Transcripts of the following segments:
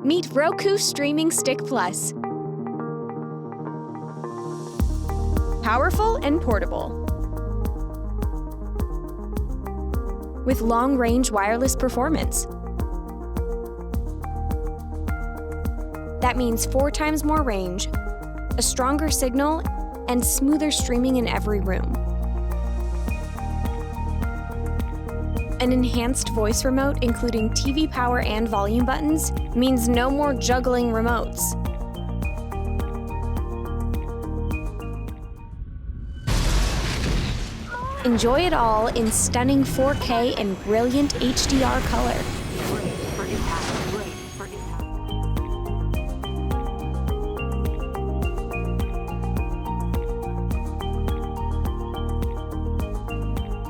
Meet Roku Streaming Stick Plus. Powerful and portable. With long-range wireless performance. That means 4 times more range, a stronger signal, and smoother streaming in every room. An enhanced voice remote, including TV power and volume buttons, means no more juggling remotes. Enjoy it all in stunning 4K and brilliant HDR color.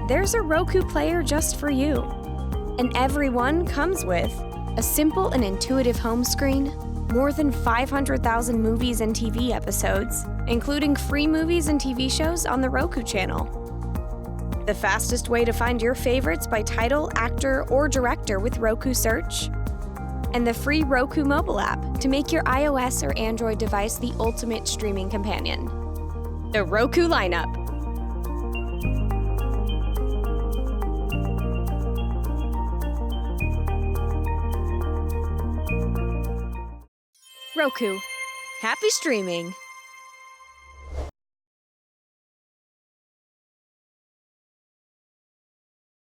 There's a Roku player just for you. And every one comes with a simple and intuitive home screen, more than 500,000 movies and TV episodes, including free movies and TV shows on the Roku channel. The fastest way to find your favorites by title, actor, or director with Roku Search. And the free Roku mobile app to make your iOS or Android device the ultimate streaming companion. The Roku lineup. Roku. Happy streaming!